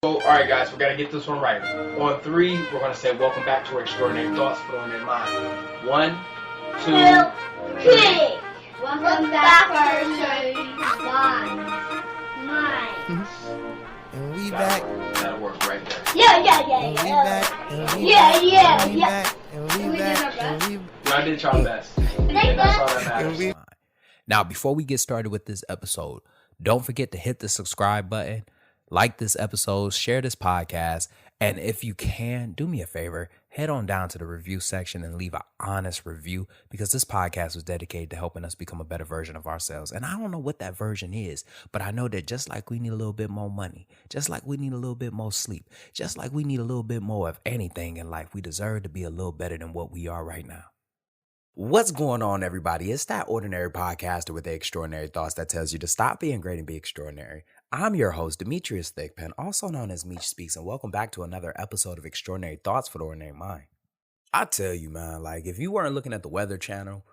So, all right, guys, we got to get this one right. On three, we're going to say, welcome back to Extraordinary Thoughts for on their mind. 1, 2, 3. Welcome back to Extraordinary Minds. And we back. That'll work right there. Yeah. And we back. And we Yeah. back. And we back. And we back. And we Y'all did y'all best. And that's all that matters. Now, before we get started with this episode, don't forget to hit the subscribe button, like this episode, share this podcast, and if you can, do me a favor, head on down to the review section and leave an honest review, because this podcast was dedicated to helping us become a better version of ourselves. And I don't know what that version is, but I know that just like we need a little bit more money, just like we need a little bit more sleep, just like we need a little bit more of anything in life, we deserve to be a little better than what we are right now. What's going on, everybody? It's that ordinary podcaster with the extraordinary thoughts that tells you to stop being great and be extraordinary. I'm your host, Demetrius Thickpen, also known as Meech Speaks, and welcome back to another episode of Extraordinary Thoughts for the Ordinary Mind. I tell you, man, like if you weren't looking at the Weather Channel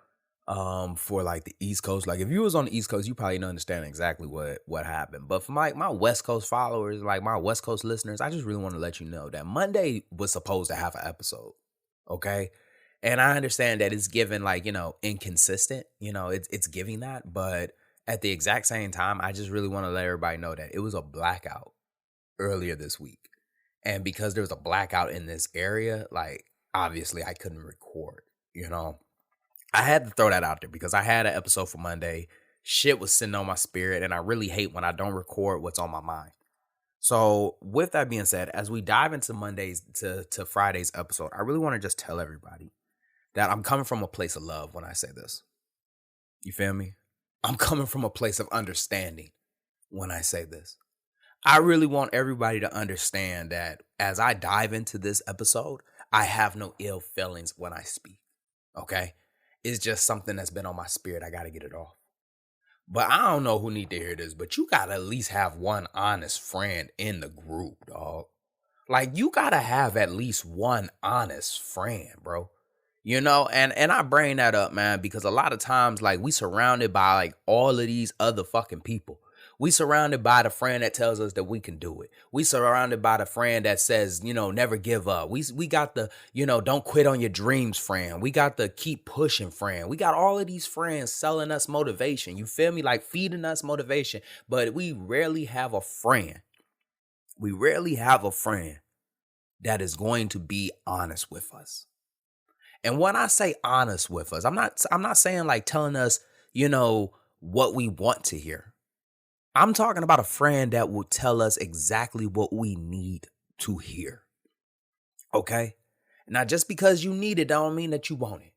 for like the East Coast, like if you was on the East Coast, you probably don't understand exactly what happened. But for my West Coast followers, like my West Coast listeners, I just really want to let you know that Monday was supposed to have an episode, okay? And I understand that it's given like, inconsistent, it's giving that. But at the exact same time, I just really want to let everybody know that it was a blackout earlier this week. And because there was a blackout in this area, like obviously I couldn't record, I had to throw that out there because I had an episode for Monday. Shit was sitting on my spirit. And I really hate when I don't record what's on my mind. So with that being said, as we dive into Monday's to Friday's episode, I really want to just tell everybody that I'm coming from a place of love when I say this. You feel me? I'm coming from a place of understanding when I say this. I really want everybody to understand that as I dive into this episode, I have no ill feelings when I speak, okay? It's just something that's been on my spirit. I got to get it off. But I don't know who need to hear this, but you got to at least have one honest friend in the group, dog. Like, you got to have at least one honest friend, bro. And I bring that up, man, because a lot of times, like, we surrounded by, like, all of these other fucking people. We surrounded by the friend that tells us that we can do it. We surrounded by the friend that says, never give up. We got the, don't quit on your dreams friend. We got the keep pushing friend. We got all of these friends selling us motivation. You feel me? Like feeding us motivation. But we rarely have a friend. We rarely have a friend that is going to be honest with us. And when I say honest with us, I'm not saying like telling us, what we want to hear. I'm talking about a friend that will tell us exactly what we need to hear. Okay? Now, just because you need it, that don't mean that you want it.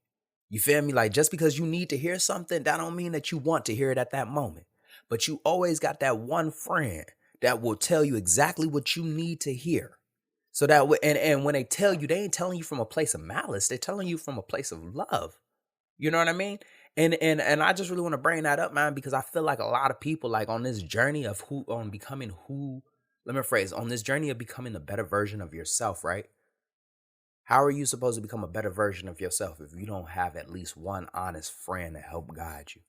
You feel me? Like just because you need to hear something, that don't mean that you want to hear it at that moment. But you always got that one friend that will tell you exactly what you need to hear. So that and when they tell you, they ain't telling you from a place of malice. They're telling you from a place of love. You know what I mean? And I just really want to bring that up, man, because I feel like a lot of people, like on this journey of on this journey of becoming a better version of yourself, right? How are you supposed to become a better version of yourself if you don't have at least one honest friend to help guide you?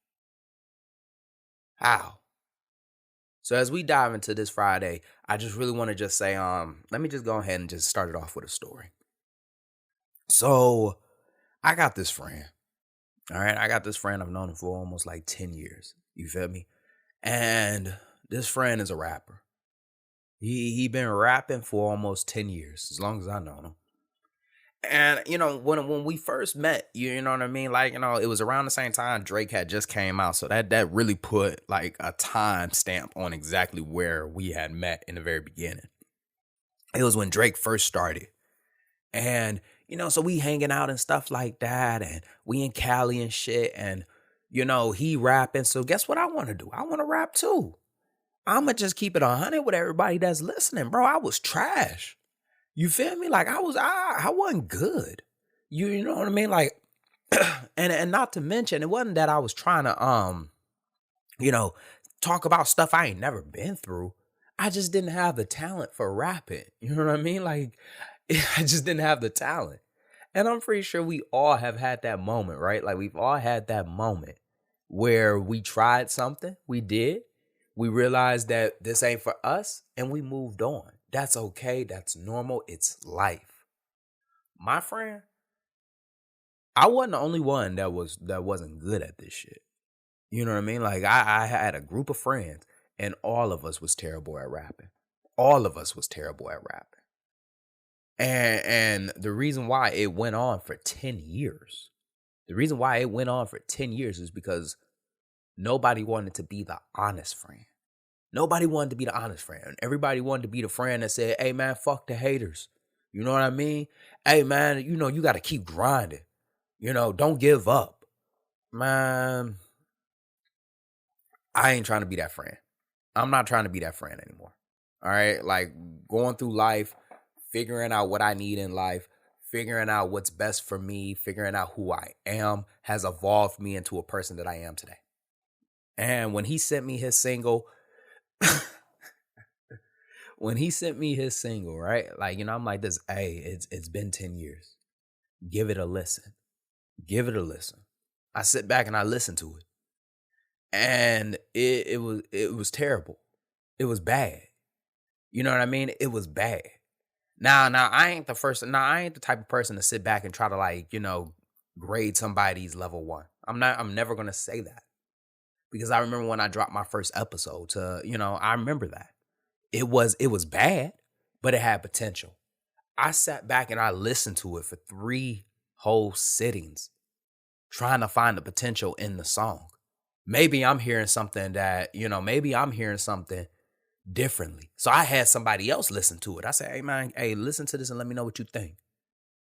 How? So as we dive into this Friday, I just really want to just say, let me just go ahead and just start it off with a story. So I got this friend. All right. I got this friend. I've known him for almost like 10 years. You feel me? And this friend is a rapper. He been rapping for almost 10 years, as long as I've known him. And, when we first met, you know what I mean? Like, it was around the same time Drake had just came out. So that really put like a time stamp on exactly where we had met in the very beginning. It was when Drake first started. And, so we hanging out and stuff like that. And we in Cali and shit. And, he rapping. So guess what I want to do? I want to rap too. I'm going to just keep it 100 with everybody that's listening, bro. I was trash. You feel me? Like I wasn't good. You know what I mean? Like, and not to mention, it wasn't that I was trying to, talk about stuff I ain't never been through. I just didn't have the talent for rapping. You know what I mean? Like, I just didn't have the talent. And I'm pretty sure we all have had that moment, right? Like we've all had that moment where we tried something, we did, we realized that this ain't for us, and we moved on. That's okay. That's normal. It's life. My friend, I wasn't the only one that wasn't good at this shit. You know what I mean? Like I had a group of friends and all of us was terrible at rapping. All of us was terrible at rapping. And the reason why it went on for 10 years, is because nobody wanted to be the honest friend. Nobody wanted to be the honest friend. Everybody wanted to be the friend that said, hey, man, fuck the haters. You know what I mean? Hey, man, you know, you got to keep grinding. You know, don't give up. Man, I ain't trying to be that friend. I'm not trying to be that friend anymore. All right? Like, going through life, figuring out what I need in life, figuring out what's best for me, figuring out who I am has evolved me into a person that I am today. And when he sent me his single, right? Like, you know, I'm like this, hey, it's been 10 years. Give it a listen. I sit back and I listen to it. And it was terrible. It was bad. You know what I mean? It was bad. Now I ain't the type of person to sit back and try to, like, you know, grade somebody's level 1. I'm never gonna say that. Because I remember when I dropped my first episode I remember that. It was bad, but it had potential. I sat back and I listened to it for 3 whole sittings, trying to find the potential in the song. Maybe I'm hearing something differently. So I had somebody else listen to it. I said, hey man, listen to this and let me know what you think.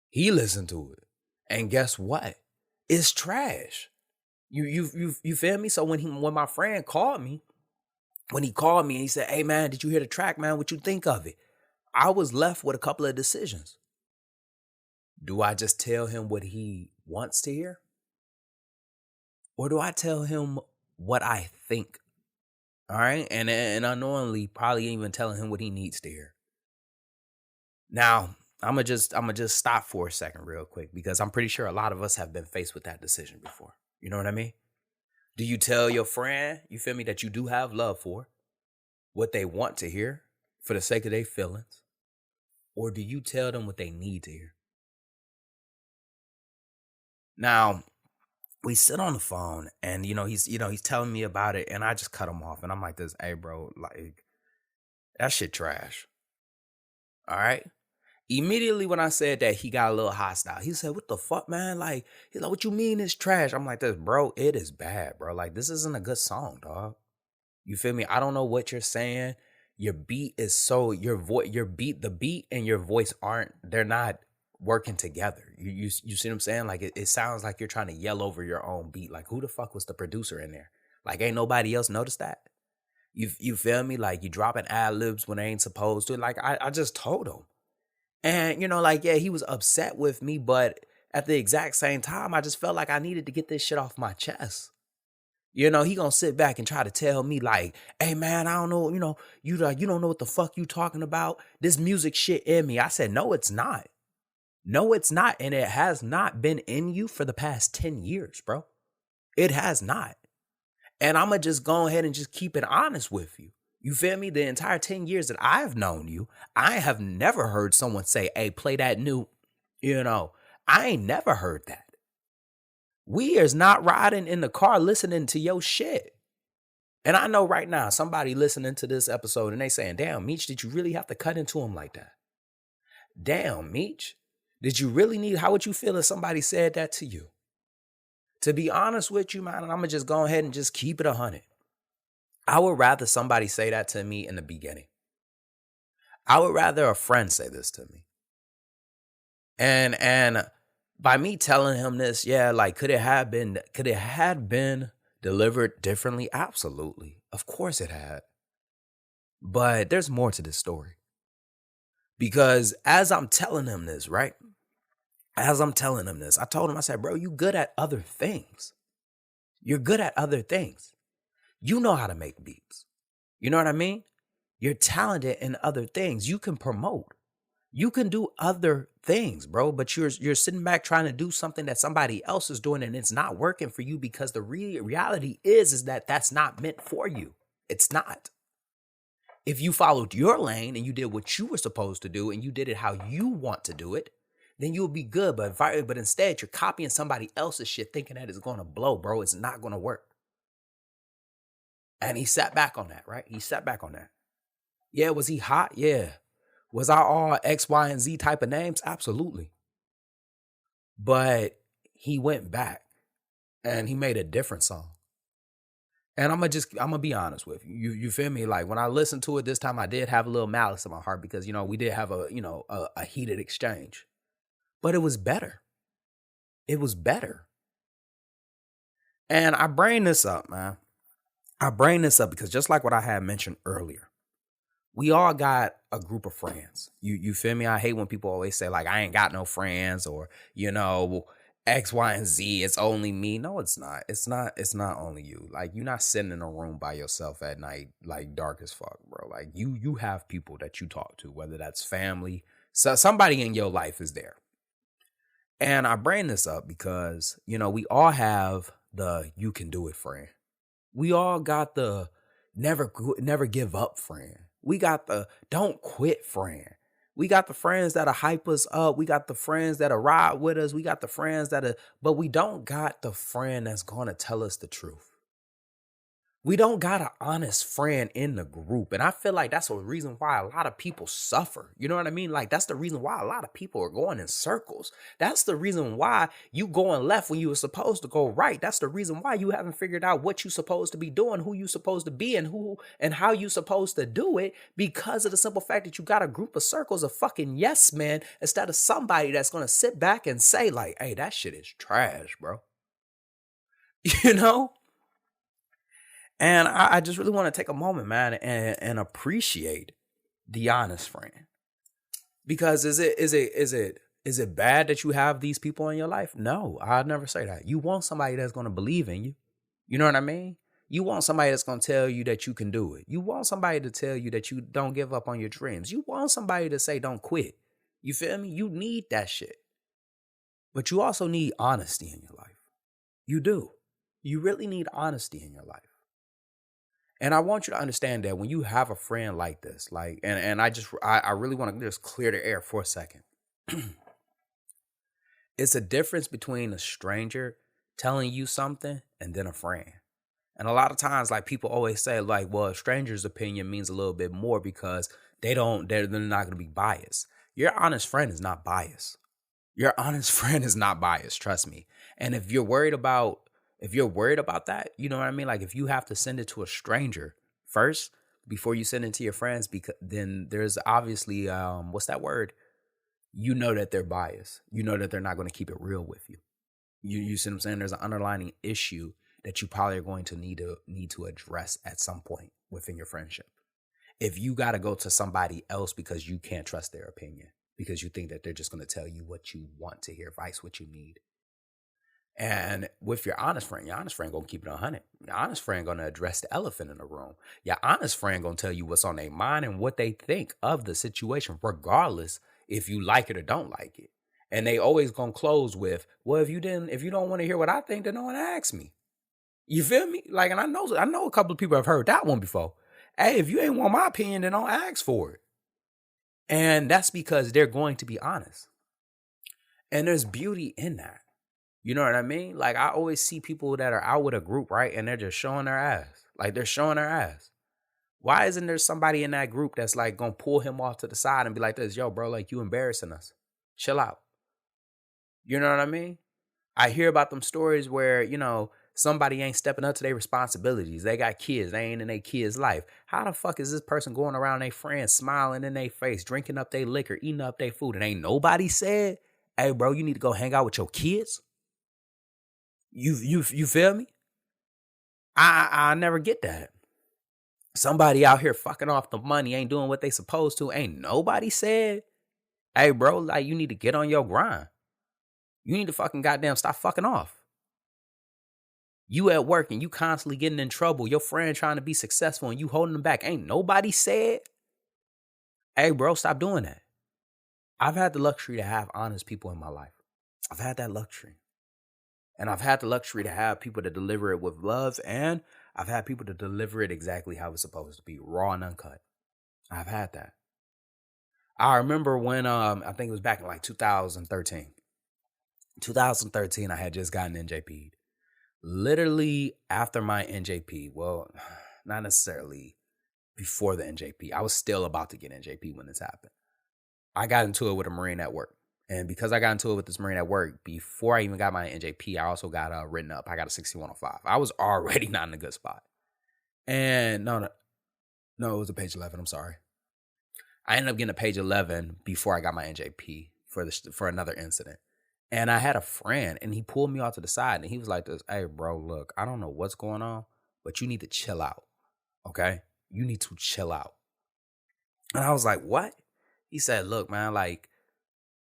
He listened to it. And guess what? It's trash. You feel me? So when my friend called me, and he said, hey man, did you hear the track, man? What you think of it? I was left with a couple of decisions. Do I just tell him what he wants to hear? Or do I tell him what I think? All right. And unknowingly probably even telling him what he needs to hear. Now, I'm gonna just stop for a second real quick, because I'm pretty sure a lot of us have been faced with that decision before. You know what I mean? Do you tell your friend, you feel me, that you do have love for, what they want to hear for the sake of their feelings? Or do you tell them what they need to hear? Now, we sit on the phone and, he's telling me about it, and I just cut him off. And I'm like this, hey, bro, like, that shit trash. All right? Immediately when I said that, he got a little hostile. He said, what the fuck, man? Like, he's like, what you mean it's trash? I'm like this, bro, it is bad, bro. Like, this isn't a good song, dog. You feel me? I don't know what you're saying. Your beat is the beat and your voice they're not working together. You see what I'm saying? Like, it sounds like you're trying to yell over your own beat. Like, who the fuck was the producer in there? Like, ain't nobody else noticed that? You feel me? Like, you dropping ad-libs when they ain't supposed to. Like, I just told him. And, he was upset with me, but at the exact same time, I just felt like I needed to get this shit off my chest. He gonna sit back and try to tell me like, hey man, I don't know, you don't know what the fuck you talking about. This music shit in me. I said, no, it's not. No, it's not. And it has not been in you for the past 10 years, bro. It has not. And I'm gonna just go ahead and just keep it honest with you. You feel me? The entire 10 years that I've known you, I have never heard someone say, hey, play that new, I ain't never heard that. We is not riding in the car listening to your shit. And I know right now, somebody listening to this episode and they saying, damn, Meech, did you really have to cut into him like that? Damn, Meech, did you really need, how would you feel if somebody said that to you? To be honest with you, man, and I'm going to just go ahead and just keep it 100. I would rather somebody say that to me in the beginning. I would rather a friend say this to me. And by me telling him this, like, could it have been delivered differently? Absolutely. Of course it had. But there's more to this story. Because as I'm telling him this, right? I told him, I said, bro, you good at other things. You're good at other things. You know how to make beats. You know what I mean? You're talented in other things. You can promote. You can do other things, bro. But you're sitting back trying to do something that somebody else is doing and it's not working for you, because the reality is that that's not meant for you. It's not. If you followed your lane and you did what you were supposed to do and you did it how you want to do it, then you'll be good. But instead, you're copying somebody else's shit thinking that it's going to blow, bro. It's not going to work. And he sat back on that, right? He sat back on that. Yeah, was he hot? Yeah. Was I all X, Y, and Z type of names? Absolutely. But he went back and he made a different song. And I'm gonna be honest with you. You feel me? Like when I listened to it this time, I did have a little malice in my heart because, we did have a heated exchange. But it was better. It was better. And I bring this up, man. I bring this up because just like what I had mentioned earlier, we all got a group of friends. You feel me? I hate when people always say like, I ain't got no friends or, X, Y, and Z, it's only me. No, it's not. It's not only you. Like, you're not sitting in a room by yourself at night, like dark as fuck, bro. Like you have people that you talk to, whether that's family, so somebody in your life is there. And I bring this up because, we all have the you can do it friend. We all got the never give up friend. We got the don't quit friend. We got the friends that'll hype us up. We got the friends that'll ride with us. We got the friends but we don't got the friend that's going to tell us the truth. We don't got an honest friend in the group. And I feel like that's a reason why a lot of people suffer. You know what I mean? Like, that's the reason why a lot of people are going in circles. That's the reason why you going left when you were supposed to go right. That's the reason why you haven't figured out what you're supposed to be doing, who you're supposed to be, and how you're supposed to do it, because of the simple fact that you got a group of circles of fucking yes men instead of somebody that's going to sit back and say like, hey, that shit is trash, bro. And I just really want to take a moment, man, and appreciate the honest friend. Because is it bad that you have these people in your life? No, I'd never say that. You want somebody that's going to believe in you. You know what I mean? You want somebody that's going to tell you that you can do it. You want somebody to tell you that you don't give up on your dreams. You want somebody to say don't quit. You feel me? You need that shit. But you also need honesty in your life. You do. You really need honesty in your life. And I want you to understand that when you have a friend like this, like, and I really want to just clear the air for a second. It's a difference between a stranger telling you something and then a friend. And a lot of times, like, people always say, like, well, a stranger's opinion means a little bit more because they're not going to be biased. Your honest friend is not biased. Your honest friend is not biased, trust me. And if you're worried about that, you know what I mean? Like, if you have to send it to a stranger first before you send it to your friends, because then there's obviously, what's that word? You know that they're biased. You know that they're not going to keep it real with you. You see what I'm saying? There's an underlying issue that you probably are going to need to address at some point within your friendship. If you got to go to somebody else because you can't trust their opinion, because you think that they're just going to tell you what you want to hear, advice, what you need. And with your honest friend going to keep it 100. Your honest friend going to address the elephant in the room. Your honest friend going to tell you what's on their mind and what they think of the situation, regardless if you like it or don't like it. And they always going to close with, well, if you don't want to hear what I think, then don't ask me. You feel me? Like, and I know a couple of people have heard that one before. Hey, if you ain't want my opinion, then don't ask for it. And that's because they're going to be honest. And there's beauty in that. You know what I mean? Like, I always see people that are out with a group, right? And they're just showing their ass. Like, they're showing their ass. Why isn't there somebody in that group that's like going to pull him off to the side and be like this, yo, bro, like, you embarrassing us. Chill out. You know what I mean? I hear about them stories where, somebody ain't stepping up to their responsibilities. They got kids. They ain't in their kids' life. How the fuck is this person going around their friends, smiling in their face, drinking up their liquor, eating up their food, and ain't nobody said, hey, bro, you need to go hang out with your kids? You feel me? I never get that. Somebody out here fucking off the money, ain't doing what they supposed to. Ain't nobody said, hey, bro, like, you need to get on your grind. You need to fucking goddamn stop fucking off. You at work and you constantly getting in trouble. Your friend trying to be successful and you holding them back. Ain't nobody said, hey, bro, stop doing that. I've had the luxury to have honest people in my life. I've had that luxury. And I've had the luxury to have people to deliver it with love. And I've had people to deliver it exactly how it's supposed to be, raw and uncut. I've had that. I remember when I think it was back in like 2013. 2013, I had just gotten NJP'd. Literally after my NJP, well, not necessarily before the NJP. I was still about to get NJP when this happened. I got into it with a Marine at work. And because I got into it with this Marine at work, before I even got my NJP, I also got written up. I got a 6105. I was already not in a good spot. And no, it was a page 11. I'm sorry. I ended up getting a page 11 before I got my NJP for another incident. And I had a friend, and he pulled me off to the side, and he was like this, hey, bro, look, I don't know what's going on, but you need to chill out, okay? You need to chill out. And I was like, what? He said, look, man, like,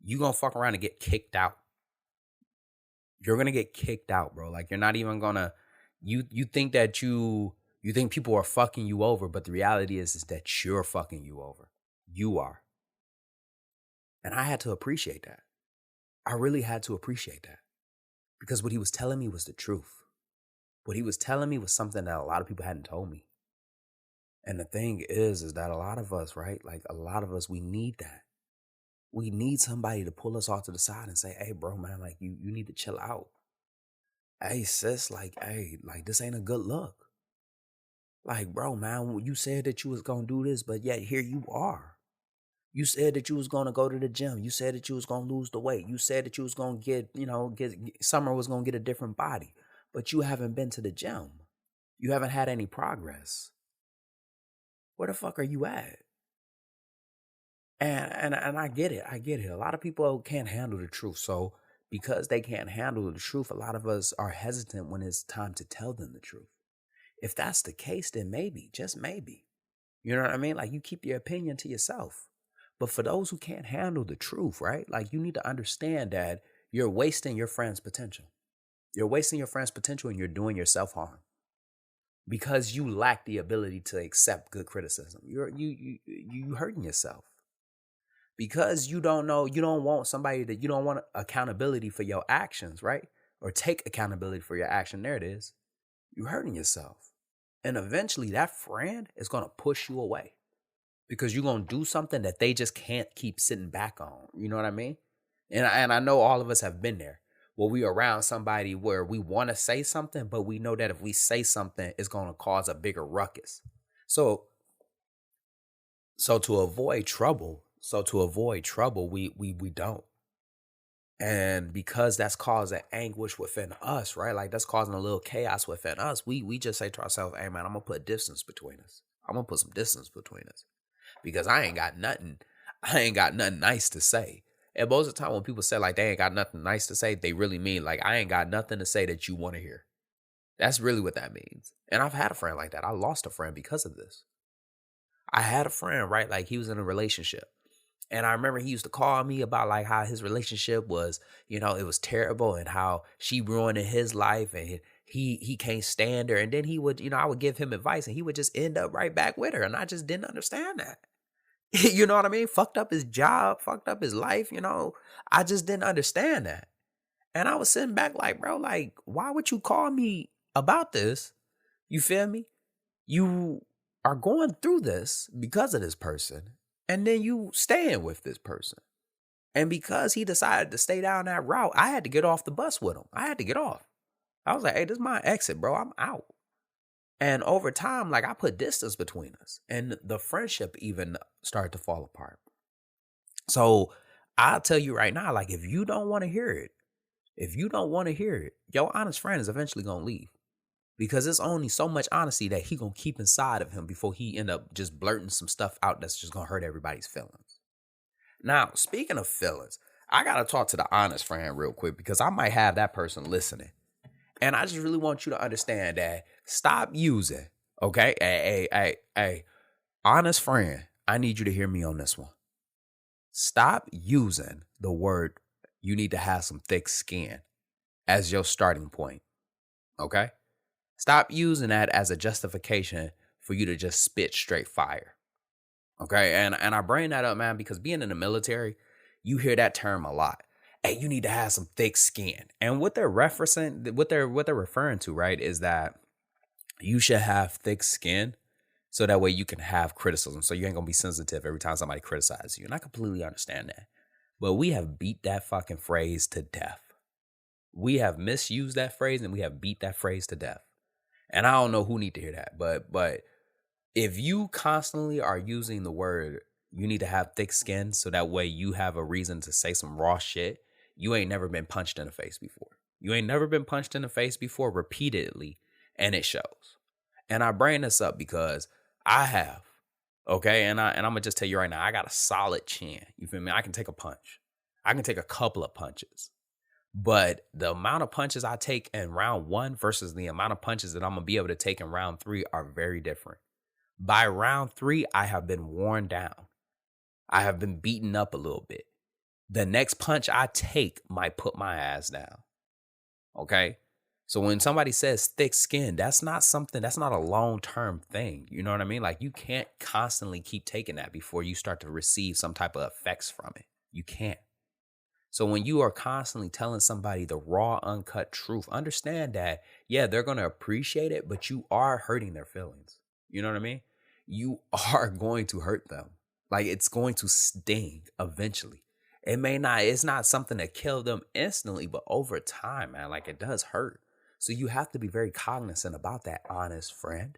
you gonna fuck around and get kicked out. You're gonna get kicked out, bro. Like, you're not even gonna, you think that you think people are fucking you over, but the reality is that you're fucking you over. You are. And I had to appreciate that. I really had to appreciate that, because what he was telling me was the truth. What he was telling me was something that a lot of people hadn't told me. And the thing is that a lot of us, right? Like a lot of us, we need that. We need somebody to pull us off to the side and say, hey, bro, man, like you need to chill out. Hey, sis, like, hey, like this ain't a good look. Like, bro, man, you said that you was going to do this, but yet here you are. You said that you was going to go to the gym. You said that you was going to lose the weight. You said that you was going to get Summer was going to get a different body, but you haven't been to the gym. You haven't had any progress. Where the fuck are you at? And I get it. I get it. A lot of people can't handle the truth. So because they can't handle the truth, a lot of us are hesitant when it's time to tell them the truth. If that's the case, then maybe, just maybe. You know what I mean? Like you keep your opinion to yourself. But for those who can't handle the truth, right? Like you need to understand that you're wasting your friend's potential. You're wasting your friend's potential and you're doing yourself harm because you lack the ability to accept good criticism. You hurting yourself because you don't want accountability for your actions, right? Or take accountability for your action. There it is. You're hurting yourself. And eventually that friend is going to push you away. Because you're going to do something that they just can't keep sitting back on. You know what I mean? And I know all of us have been there. Where we around somebody where we want to say something, but we know that if we say something, it's going to cause a bigger ruckus. So to avoid trouble, we don't. And because that's causing anguish within us, right? Like that's causing a little chaos within us. We just say to ourselves, hey man, I'm going to put distance between us. I'm going to put some distance between us. Because I ain't got nothing nice to say. And most of the time when people say like they ain't got nothing nice to say, they really mean like I ain't got nothing to say that you want to hear. That's really what that means. And I've had a friend like that. I lost a friend because of this. I had a friend, right? Like he was in a relationship. And I remember he used to call me about like how his relationship was, it was terrible and how she ruined his life and he can't stand her. And then he would, I would give him advice and he would just end up right back with her. And I just didn't understand that. You know what I mean? Fucked up his job, fucked up his life, I just didn't understand that. And I was sitting back like, bro, like, why would you call me about this? You feel me? You are going through this because of this person. And then you staying with this person. And because he decided to stay down that route, I had to get off the bus with him. I had to get off. I was like, hey, this is my exit, bro. I'm out. And over time, like I put distance between us and the friendship even started to fall apart. So I'll tell you right now, like if you don't want to hear it, your honest friend is eventually going to leave because it's only so much honesty that he going to keep inside of him before he end up just blurting some stuff out that's just going to hurt everybody's feelings. Now, speaking of feelings, I got to talk to the honest friend real quick because I might have that person listening. And I just really want you to understand that stop using, okay? Hey, honest friend, I need you to hear me on this one. Stop using the word you need to have some thick skin as your starting point, okay? Stop using that as a justification for you to just spit straight fire, okay? And I bring that up, man, because being in the military, you hear that term a lot. Hey, you need to have some thick skin. And what they're referring to, right, is that you should have thick skin So that way you can have criticism. So you ain't going to be sensitive every time somebody criticizes you. And I completely understand that. But we have beat that fucking phrase to death. We have misused that phrase and we have beat that phrase to death. And I don't know who need to hear that. But if you constantly are using the word, you need to have thick skin so that way you have a reason to say some raw shit. You ain't never been punched in the face before. You ain't never been punched in the face before repeatedly. And it shows. And I bring this up because I have. Okay, and I'm gonna just tell you right now, I got a solid chin. You feel me? I can take a punch. I can take a couple of punches. But the amount of punches I take in round 1 versus the amount of punches that I'm gonna be able to take in round 3 are very different. By round 3, I have been worn down. I have been beaten up a little bit. The next punch I take might put my ass down. Okay? So when somebody says thick skin, that's not a long-term thing. You know what I mean? Like you can't constantly keep taking that before you start to receive some type of effects from it. You can't. So when you are constantly telling somebody the raw, uncut truth, understand that, yeah, they're going to appreciate it, but you are hurting their feelings. You know what I mean? You are going to hurt them. Like it's going to sting eventually. It's not something that kills them instantly, but over time, man, like it does hurt. So you have to be very cognizant about that, honest friend.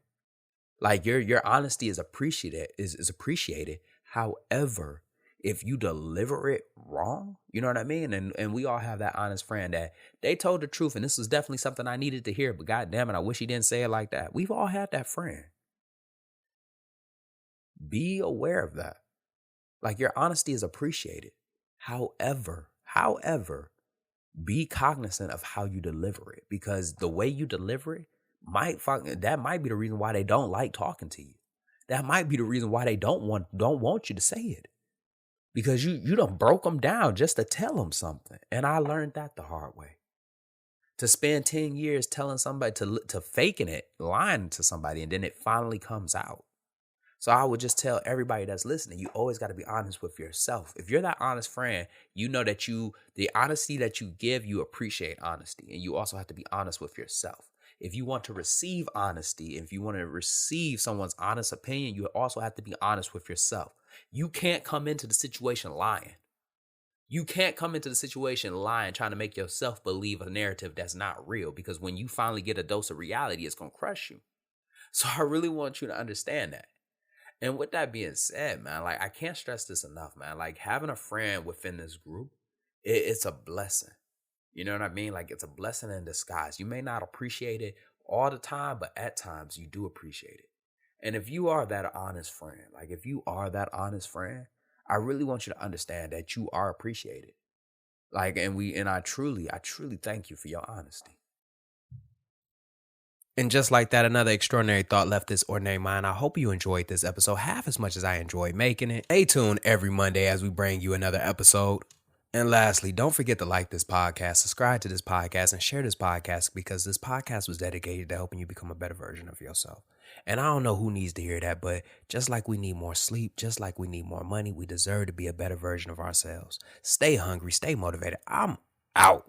Like your honesty is appreciated. However, if you deliver it wrong, you know what I mean? And we all have that honest friend that they told the truth and this was definitely something I needed to hear, but God damn it, I wish he didn't say it like that. We've all had that friend. Be aware of that. Like your honesty is appreciated. However, be cognizant of how you deliver it, because the way you deliver it might be the reason why they don't like talking to you. That might be the reason why they don't want you to say it, because you done broke them down just to tell them something. And I learned that the hard way. To spend 10 years telling somebody to faking it, lying to somebody, and then it finally comes out. So I would just tell everybody that's listening, you always got to be honest with yourself. If you're that honest friend, you know that the honesty that you give, you appreciate honesty. And you also have to be honest with yourself. If you want to receive honesty, if you want to receive someone's honest opinion, you also have to be honest with yourself. You can't come into the situation lying. You can't come into the situation lying, trying to make yourself believe a narrative that's not real, because when you finally get a dose of reality, it's going to crush you. So I really want you to understand that. And with that being said, man, like I can't stress this enough, man. Like having a friend within this group, it's a blessing. You know what I mean? Like it's a blessing in disguise. You may not appreciate it all the time, but at times you do appreciate it. And if you are that honest friend, I really want you to understand that you are appreciated. Like, and I truly thank you for your honesty. And just like that, another extraordinary thought left this ordinary mind. I hope you enjoyed this episode half as much as I enjoyed making it. Stay tuned every Monday as we bring you another episode. And lastly, don't forget to like this podcast, subscribe to this podcast, and share this podcast, because this podcast was dedicated to helping you become a better version of yourself. And I don't know who needs to hear that, but just like we need more sleep, just like we need more money, we deserve to be a better version of ourselves. Stay hungry, stay motivated. I'm out.